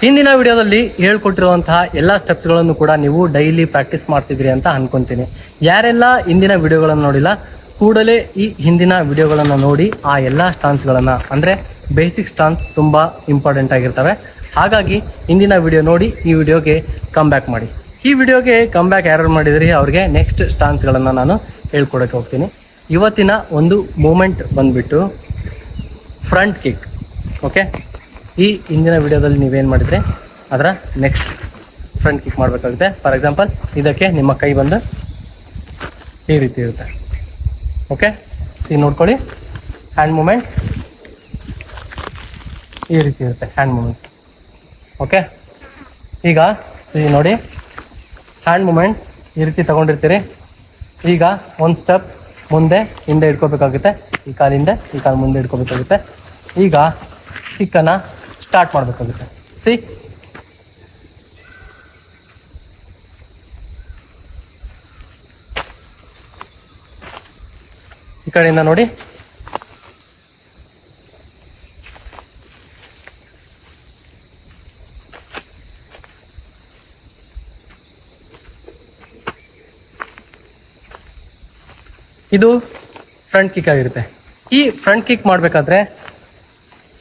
ಹಿಂದಿನ ವಿಡಿಯೋದಲ್ಲಿ ಹೇಳ್ಕೊಟ್ಟಿರುವಂತಹ ಎಲ್ಲ ಸ್ಟೆಪ್ಸ್ಗಳನ್ನು ಕೂಡ ನೀವು ಡೈಲಿ ಪ್ರಾಕ್ಟೀಸ್ ಮಾಡ್ತಿದ್ರಿ ಅಂತ ಅನ್ಕೊಂತೀನಿ. ಯಾರೆಲ್ಲ ಹಿಂದಿನ ವಿಡಿಯೋಗಳನ್ನು ನೋಡಿಲ್ಲ ಕೂಡಲೇ ಈ ಹಿಂದಿನ ವಿಡಿಯೋಗಳನ್ನು ನೋಡಿ ಆ ಎಲ್ಲ ಸ್ಟಾನ್ಸ್ಗಳನ್ನು ಅಂದರೆ ಬೇಸಿಕ್ ಸ್ಟಾನ್ಸ್ ತುಂಬ ಇಂಪಾರ್ಟೆಂಟ್ ಆಗಿರ್ತವೆ. ಹಾಗಾಗಿ ಹಿಂದಿನ ವಿಡಿಯೋ ನೋಡಿ ಈ ವಿಡಿಯೋಗೆ ಕಮ್ ಬ್ಯಾಕ್ ಮಾಡಿ. ಈ ವಿಡಿಯೋಗೆ ಕಮ್ ಬ್ಯಾಕ್ ಯಾರು ಮಾಡಿದ್ರಿ ಅವ್ರಿಗೆ ನೆಕ್ಸ್ಟ್ ಸ್ಟಾನ್ಸ್ಗಳನ್ನು ನಾನು ಹೇಳ್ಕೊಡಕ್ಕೆ ಹೋಗ್ತೀನಿ. ಇವತ್ತಿನ ಒಂದು ಮೂಮೆಂಟ್ ಬಂದುಬಿಟ್ಟು ಫ್ರಂಟ್ ಕಿಕ್. ಓಕೆ, ಈ ಹಿಂದಿನ ವಿಡಿಯೋದಲ್ಲಿ ನೀವೇನು ಮಾಡಿದರೆ ಅದರ ನೆಕ್ಸ್ಟ್ ಫ್ರಂಟ್ ಕಿಕ್ ಮಾಡಬೇಕಾಗುತ್ತೆ. ಫಾರ್ ಎಕ್ಸಾಂಪಲ್ ಇದಕ್ಕೆ ನಿಮ್ಮ ಕೈ ಬಂದು ಈ ರೀತಿ ಇರುತ್ತೆ. ಓಕೆ, ಈ ನೋಡ್ಕೊಳ್ಳಿ, ಹ್ಯಾಂಡ್ ಮೂಮೆಂಟ್ ಈ ರೀತಿ ಇರುತ್ತೆ, ಹ್ಯಾಂಡ್ ಮೂಮೆಂಟ್. ಓಕೆ, ಈಗ ಈ ನೋಡಿ ಹ್ಯಾಂಡ್ ಮೂಮೆಂಟ್ ಈ ರೀತಿ ತಗೊಂಡಿರ್ತೀರಿ. ಈಗ ಒಂದು ಸ್ಟೆಪ್ ಮುಂದೆ ಹಿಂದೆ ಇಟ್ಕೋಬೇಕಾಗುತ್ತೆ, ಈ ಕಾಲಿಂದ ಈ ಕಾಲು ಮುಂದೆ ಇಟ್ಕೋಬೇಕಾಗುತ್ತೆ. ಈಗ ಕಿಕ್ಕನ್ನು ಸ್ಟಾರ್ಟ್ ಮಾಡಬೇಕಾಗುತ್ತೆ. ಈ ಕಡೆಯಿಂದ ನೋಡಿ, ಇದು ಫ್ರಂಟ್ ಕಿಕ್ ಆಗಿರುತ್ತೆ. ಈ ಫ್ರಂಟ್ ಕಿಕ್ ಮಾಡಬೇಕಾದ್ರೆ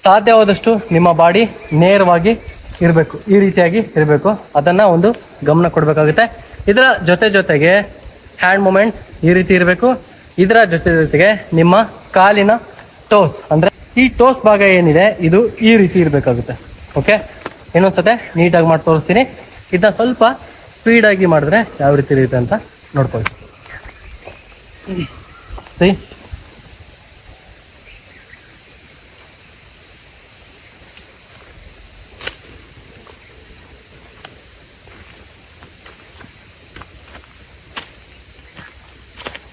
ಸಾಧ್ಯವಾದಷ್ಟು ನಿಮ್ಮ ಬಾಡಿ ನೇರವಾಗಿ ಇರಬೇಕು, ಈ ರೀತಿಯಾಗಿ ಇರಬೇಕು. ಅದನ್ನು ಒಂದು ಗಮನ ಕೊಡಬೇಕಾಗುತ್ತೆ. ಇದರ ಜೊತೆಗೆ ಹ್ಯಾಂಡ್ ಮೂಮೆಂಟ್ಸ್ ಈ ರೀತಿ ಇರಬೇಕು. ಇದರ ಜೊತೆಗೆ ನಿಮ್ಮ ಕಾಲಿನ ಟೋಸ್ ಅಂದರೆ ಈ ಟೋಸ್ ಭಾಗ ಏನಿದೆ ಇದು ಈ ರೀತಿ ಇರಬೇಕಾಗುತ್ತೆ. ಓಕೆ, ಇನ್ನೊಂದ್ಸತೆ ನೀಟಾಗಿ ಮಾಡಿ ತೋರಿಸ್ತೀನಿ. ಇದನ್ನ ಸ್ವಲ್ಪ ಸ್ಪೀಡಾಗಿ ಮಾಡಿದ್ರೆ ಯಾವ ರೀತಿ ಇರುತ್ತೆ ಅಂತ ನೋಡ್ಕೊಳ್ಳಿ. ಸರಿ,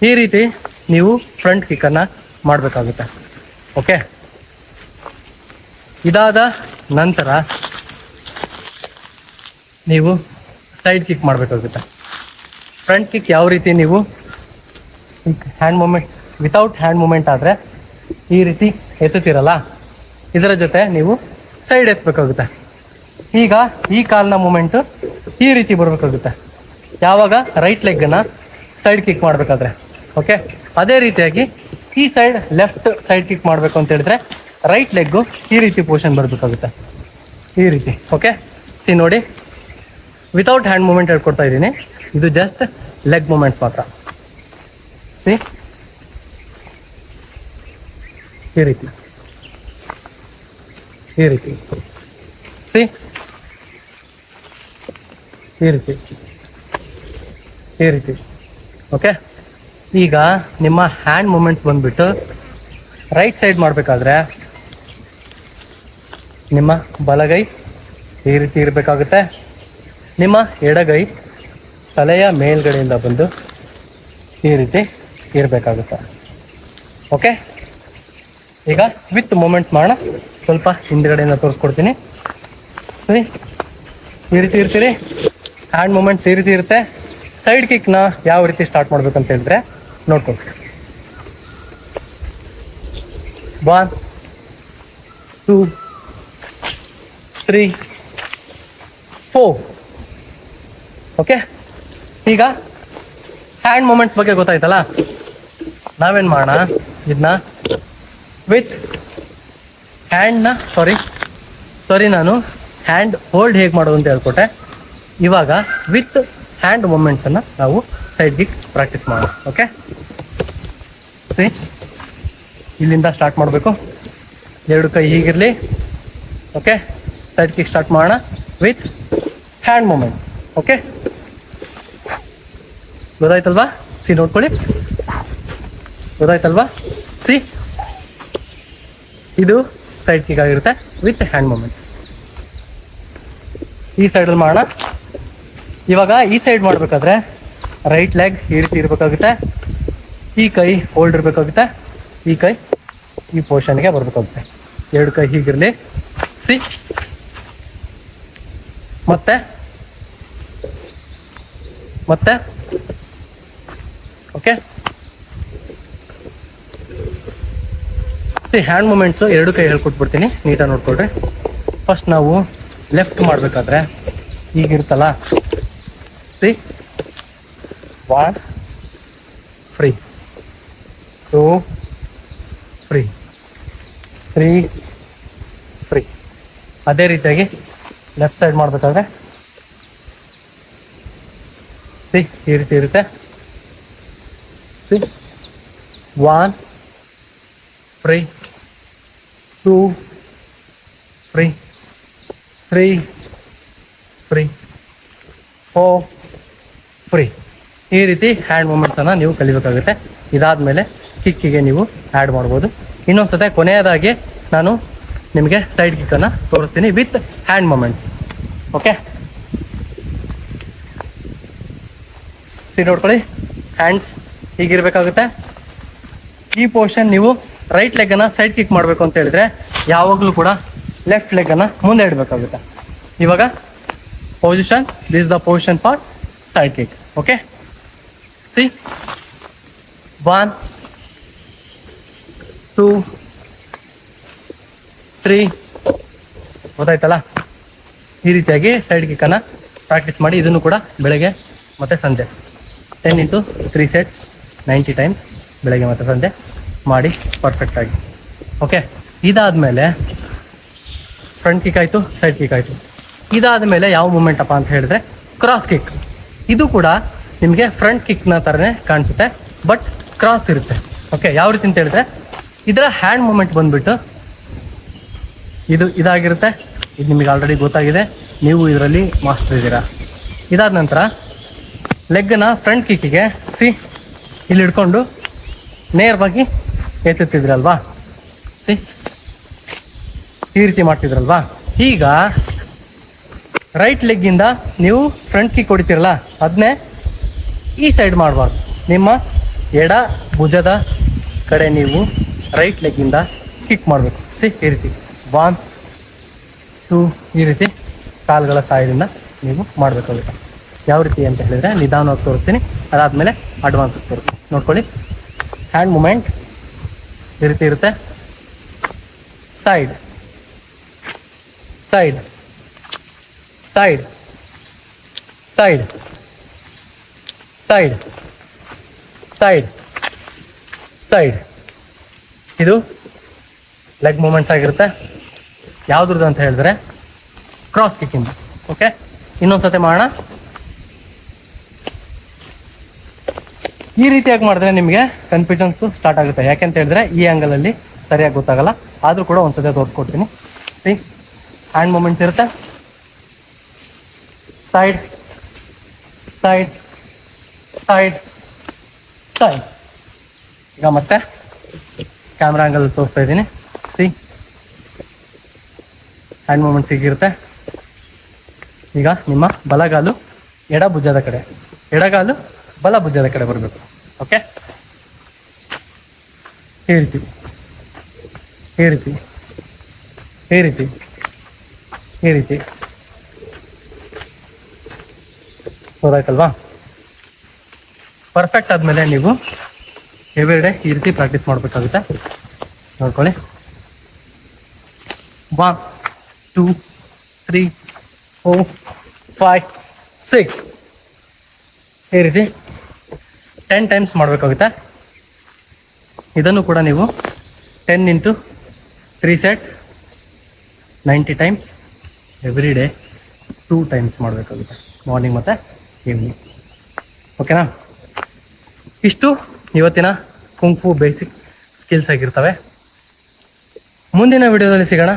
ಈ ರೀತಿ ನೀವು ಫ್ರಂಟ್ ಕಿಕ್ಕನ್ನು ಮಾಡಬೇಕಾಗುತ್ತೆ. ಓಕೆ, ಇದಾದ ನಂತರ ನೀವು ಸೈಡ್ ಕಿಕ್ ಮಾಡಬೇಕಾಗುತ್ತೆ. ಫ್ರಂಟ್ ಕಿಕ್ ಯಾವ ರೀತಿ ನೀವು hand movement without hand movement ಆದರೆ ಈ ರೀತಿ ಎತ್ತುತ್ತೀರಲ್ಲ, ಇದರ ಜೊತೆ ನೀವು ಸೈಡ್ ಎತ್ತಬೇಕಾಗುತ್ತೆ. ಈಗ ಈ ಕಾಲಿನ ಮೂಮೆಂಟು ಈ ರೀತಿ ಬರಬೇಕಾಗುತ್ತೆ ಯಾವಾಗ ರೈಟ್ ಲೆಗ್ಗನ್ನು ಸೈಡ್ ಕಿಕ್ ಮಾಡಬೇಕಾದ್ರೆ. ಓಕೆ, ಅದೇ ರೀತಿಯಾಗಿ ಈ ಸೈಡ್ ಲೆಫ್ಟ್ ಸೈಡ್ ಕಿಕ್ ಮಾಡಬೇಕು ಅಂತ ಹೇಳಿದ್ರೆ ರೈಟ್ ಲೆಗ್ಗು ಈ ರೀತಿ ಪೊಸಿಷನ್ ಬರಬೇಕಾಗುತ್ತೆ, ಈ ರೀತಿ. ಓಕೆ, ನೋಡಿ, ವಿತೌಟ್ ಹ್ಯಾಂಡ್ ಮೂಮೆಂಟ್ ಹೇಳ್ಕೊಡ್ತಾ ಇದ್ದೀನಿ. ಇದು ಜಸ್ಟ್ ಲೆಗ್ ಮೂಮೆಂಟ್ಸ್ ಮಾತ್ರ. ಈ ರೀತಿ ಈ ರೀತಿ ಈ ರೀತಿ ಈ ರೀತಿ. ಓಕೆ, ಈಗ ನಿಮ್ಮ ಹ್ಯಾಂಡ್ ಮೂಮೆಂಟ್ಸ್ ಬಂದುಬಿಟ್ಟು ರೈಟ್ ಸೈಡ್ ಮಾಡಬೇಕಾದ್ರೆ ನಿಮ್ಮ ಬಲಗೈ ಈ ರೀತಿ ಇರಬೇಕಾಗುತ್ತೆ. ನಿಮ್ಮ ಎಡಗೈ ತಲೆಯ ಮೇಲ್ಗಡೆಯಿಂದ ಬಂದು ಈ ರೀತಿ ಇರಬೇಕಾಗುತ್ತೆ. ಓಕೆ, ಈಗ ವಿತ್ ಮೂಮೆಂಟ್ಸ್ ಮಾಡೋಣ. ಸ್ವಲ್ಪ ಹಿಂದ್ಗಡೆಯಿಂದ ತೋರಿಸ್ಕೊಡ್ತೀನಿ. ಸರಿ, ಈ ರೀತಿ ಇರ್ತೀರಿ. ಹ್ಯಾಂಡ್ ಮೂಮೆಂಟ್ಸ್ ಈ ರೀತಿ ಇರುತ್ತೆ. ಸೈಡ್ ಕಿಕ್ನ ಯಾವ ರೀತಿ ಸ್ಟಾರ್ಟ್ ಮಾಡ್ಬೇಕಂತ ಹೇಳಿದ್ರೆ ನೋಡ್ಕೊಳ್ಳಿ. 1 2 3 4. ಓಕೆ, ಈಗ ಹ್ಯಾಂಡ್ ಮೂಮೆಂಟ್ಸ್ ಬಗ್ಗೆ ಗೊತ್ತಾಯ್ತಲ್ಲ. ನಾವೇನು ಮಾಡೋಣ, ಇದನ್ನ ವಿತ್ ಹ್ಯಾಂಡ್ನ ನಾನು ಹ್ಯಾಂಡ್ ಹೋಲ್ಡ್ ಹೇಗೆ ಮಾಡೋದು ಅಂತ ಹೇಳ್ಕೊಟ್ಟೆ. ಇವಾಗ ವಿತ್ ಹ್ಯಾಂಡ್ ಮೂಮೆಂಟ್ಸನ್ನು ನಾವು ಸೈಡ್ ಕಿಕ್ ಪ್ರಾಕ್ಟೀಸ್ ಮಾಡೋಣ. ಓಕೆ, ಇಲ್ಲಿಂದ ಸ್ಟಾರ್ಟ್ ಮಾಡಬೇಕು. ಎರಡು ಕೈ ಹೀಗಿರಲಿ. ಓಕೆ, ಸೈಡ್ ಕಿಕ್ ಸ್ಟಾರ್ಟ್ ಮಾಡೋಣ ವಿತ್ ಹ್ಯಾಂಡ್ ಮೂಮೆಂಟ್. ಓಕೆ, ಗೊತ್ತಾಯ್ತಲ್ವಾ? ನೋಡ್ಕೊಳ್ಳಿ, ಗೊತ್ತಾಯ್ತಲ್ವಾ? ಇದು ಸೈಡ್ ಕಿಕ್ ಆಗಿರುತ್ತೆ ವಿತ್ ಹ್ಯಾಂಡ್ ಮೂಮೆಂಟ್. ಈ ಸೈಡಲ್ಲಿ ಮಾಡೋಣ. ಇವಾಗ ಈ ಸೈಡ್ ಮಾಡಬೇಕಾದ್ರೆ ರೈಟ್ ಲೆಗ್ ಈ ರೀತಿ ಇರಬೇಕಾಗುತ್ತೆ. ಈ ಕೈ ಹೋಲ್ಡ್ ಇರಬೇಕಾಗುತ್ತೆ. ಈ ಕೈ ಈ ಪೊಸಿಷನ್ಗೆ ಬರಬೇಕಾಗುತ್ತೆ. ಎರಡು ಕೈ ಹೀಗಿರಲಿ. ಮತ್ತೆ ಓಕೆ, ಹ್ಯಾಂಡ್ ಮೂಮೆಂಟ್ಸು ಎರಡು ಕೈ ಹೇಳ್ಕೊಟ್ಬಿಡ್ತೀನಿ, ನೀಟಾಗಿ ನೋಡ್ಕೊಳ್ರಿ. ಫಸ್ಟ್ ನಾವು ಲೆಫ್ಟ್ ಮಾಡಬೇಕಾದ್ರೆ ಈಗಿರುತ್ತಲ್ಲ, ಸಿ 1 ಫ್ರೀ, 2 ಫ್ರೀ, 3 ಫ್ರೀ. ಅದೇ ರೀತಿಯಾಗಿ ಲೆಫ್ಟ್ ಸೈಡ್ ಮಾಡಬೇಕಾದ್ರೆ ಸಿ ಈ ರೀತಿ ಇರುತ್ತೆ. C 1 free, 2 free, 3 free, 4 free. ಈ ರೀತಿ ಹ್ಯಾಂಡ್ ಮೂಮೆಂಟ್ಸನ್ನು ನೀವು ಕಲಿಬೇಕಾಗುತ್ತೆ. ಇದಾದಮೇಲೆ ಕಿಕ್ಕಿಗೆ ನೀವು ಆ್ಯಡ್ ಮಾಡ್ಬೋದು. ಇನ್ನೊಂದ್ಸತೆ ಕೊನೆಯದಾಗಿ ನಾನು ನಿಮಗೆ ಸೈಡ್ ಕಿಕ್ಕನ್ನು ತೋರಿಸ್ತೀನಿ with hand movements. Okay, see ನೋಡ್ಕೊಳ್ಳಿ, ಹ್ಯಾಂಡ್ಸ್ ಹೀಗಿರಬೇಕಾಗುತ್ತೆ. ಈ ಪೋರ್ಷನ್ ನೀವು ರೈಟ್ ಲೆಗ್ಗನ್ನು ಸೈಡ್ ಕಿಕ್ ಮಾಡಬೇಕು ಅಂತ ಹೇಳಿದ್ರೆ ಯಾವಾಗಲೂ ಕೂಡ ಲೆಫ್ಟ್ ಲೆಗ್ಗನ್ನು ಮುಂದೆ ಇಡಬೇಕಾಗುತ್ತೆ. ಇವಾಗ position, this the position for side kick. Okay, C 1 2 3. ಗೊತ್ತಾಯ್ತಲ್ಲ? ಈ ರೀತಿಯಾಗಿ ಸೈಡ್ ಕಿಕ್ಕನ್ನು ಪ್ರಾಕ್ಟೀಸ್ ಮಾಡಿ. ಇದನ್ನು ಕೂಡ ಬೆಳಗ್ಗೆ ಮತ್ತು ಸಂಜೆ 10 into 3 sets 90 times ಬೆಳಗ್ಗೆ ಮತ್ತು ಸಂಜೆ ಮಾಡಿ ಪರ್ಫೆಕ್ಟಾಗಿ. ಓಕೆ, ಇದಾದಮೇಲೆ ಫ್ರಂಟ್ ಕಿಕ್ ಆಯಿತು, ಸೈಡ್ ಕಿಕ್ ಆಯಿತು. ಇದಾದಮೇಲೆ ಯಾವ ಮೂಮೆಂಟಪ್ಪ ಅಂತ ಹೇಳಿದ್ರೆ ಕ್ರಾಸ್ ಕಿಕ್. ಇದು ಕೂಡ ನಿಮಗೆ ಫ್ರಂಟ್ ಕಿಕ್ನ ಥರನೇ ಕಾಣಿಸುತ್ತೆ, ಬಟ್ ಕ್ರಾಸ್ ಇರುತ್ತೆ. ಓಕೆ, ಯಾವ ರೀತಿ ಅಂತ ಹೇಳಿದ್ರೆ ಇದರ ಹ್ಯಾಂಡ್ ಮೂಮೆಂಟ್ ಬಂದುಬಿಟ್ಟು ಇದಾಗಿರುತ್ತೆ. ಇದು ನಿಮಗೆ ಆಲ್ರೆಡಿ ಗೊತ್ತಾಗಿದೆ, ನೀವು ಇದರಲ್ಲಿ ಮಾಸ್ಟರ್ ಇದ್ದೀರಾ. ಇದಾದ ನಂತರ ಲೆಗ್ಗನ್ನು ಫ್ರಂಟ್ ಕಿಕ್ಕಿಗೆ ಸಿ ಇಲ್ಲಿ ಹಿಡ್ಕೊಂಡು ನೇರವಾಗಿ ಎತ್ತುತ್ತಿದ್ರಲ್ವಾ, ಸಿ ಈ ರೀತಿ ಮಾಡ್ತಿದ್ರಲ್ವಾ. ಈಗ ರೈಟ್ ಲೆಗ್ಗಿಂದ ನೀವು ಫ್ರಂಟ್ ಕಿಕ್ ಹೊಡಿತೀರಲ್ಲ, ಅದನ್ನೇ ಈ ಸೈಡ್ ಮಾಡಬಾರ್ದು. ನಿಮ್ಮ ಎಡ ಭುಜದ ಕಡೆ ನೀವು ರೈಟ್ ಲೆಗ್ಗಿಂದ ಕಿಕ್ ಮಾಡಬೇಕು. ಸಿ ಈ ರೀತಿ 1 2 ಈ ರೀತಿ ಕಾಲುಗಳ ಸಹಾಯದಿಂದ ನೀವು ಮಾಡಬೇಕಾಗುತ್ತೆ. ಯಾವ ರೀತಿ ಅಂತ ಹೇಳಿದರೆ ನಿಧಾನವಾಗಿ ತೋರಿಸ್ತೀನಿ, ಅದಾದಮೇಲೆ ಅಡ್ವಾನ್ಸಾಗಿ ತೋರಿಸ್ತೀನಿ. ನೋಡ್ಕೊಳ್ಳಿ, ಹ್ಯಾಂಡ್ ಮೂಮೆಂಟ್ ಈ ರೀತಿ ಇರುತ್ತೆ. Side side side side side side side. ಇದು ಲೆಗ್ ಮೂಮೆಂಟ್ಸ್ ಆಗಿರುತ್ತೆ. ಯಾವುದ್ರದ್ದು ಅಂತ ಹೇಳಿದ್ರೆ ಕ್ರಾಸ್ ಕಿಕ್ಕಿಂದ. ಓಕೆ, ಇನ್ನೊಂದ್ಸತಿ ಮಾಡೋಣ. ಈ ರೀತಿಯಾಗಿ ಮಾಡಿದ್ರೆ ನಿಮಗೆ ಕನ್ಫ್ಯೂಷನ್ಸು ಸ್ಟಾರ್ಟ್ ಆಗುತ್ತೆ. ಯಾಕೆಂತ ಹೇಳಿದ್ರೆ ಈ ಆ್ಯಂಗಲಲ್ಲಿ ಸರಿಯಾಗಿ ಗೊತ್ತಾಗಲ್ಲ. ಆದರೂ ಕೂಡ ಒಂದ್ಸತಿ ತೋರಿಸ್ಕೊಡ್ತೀನಿ. ಸಿ ಹ್ಯಾಂಡ್ ಮೂಮೆಂಟ್ಸ್ ಇರುತ್ತೆ. Side side side side. ಈಗ ಮತ್ತೆ ಕ್ಯಾಮ್ರಾ ಆ್ಯಂಗಲ್ ತೋರಿಸ್ತಾ ಇದ್ದೀನಿ. ಸಿ ಹ್ಯಾಂಡ್ ಮೂಮೆಂಟ್ಸ್ ಹೀಗಿರುತ್ತೆ. ಈಗ ನಿಮ್ಮ ಬಲಗಾಲು ಎಡ ಭುಜದ ಕಡೆ, ಎಡಗಾಲು ಬಲ ಭುಜದ ಕಡೆ ಬರಬೇಕು. ಓಕೆ, ಈ ರೀತಿ ಈ ರೀತಿ ಈ ರೀತಿ ಈ ರೀತಿ. ಗೊತ್ತಾಯ್ತಲ್ವಾ? ಪರ್ಫೆಕ್ಟ್ ಆದಮೇಲೆ ನೀವು ಎವ್ರಿ ಡೇ ಈ ರೀತಿ ಪ್ರಾಕ್ಟೀಸ್ ಮಾಡಬೇಕಾಗುತ್ತೆ. ನೋಡ್ಕೊಳ್ಳಿ, 1 2 3 4 5 6 ಈ ರೀತಿ 10 ಟೈಮ್ಸ್ ಮಾಡಬೇಕಾಗುತ್ತೆ. ಇದನ್ನು ಕೂಡ ನೀವು 10 into 3 sets 90 times every day 2 times ಮಾಡಬೇಕಾಗುತ್ತೆ, ಮಾರ್ನಿಂಗ್ ಮತ್ತು ಈವ್ನಿಂಗ್. ಓಕೆನಾ? ಇಷ್ಟು ಇವತ್ತಿನ ಕುಂಗ್ ಫು ಬೇಸಿಕ್ ಸ್ಕಿಲ್ಸ್ ಆಗಿರ್ತವೆ. ಮುಂದಿನ ವಿಡಿಯೋದಲ್ಲಿ ಸಿಗೋಣ.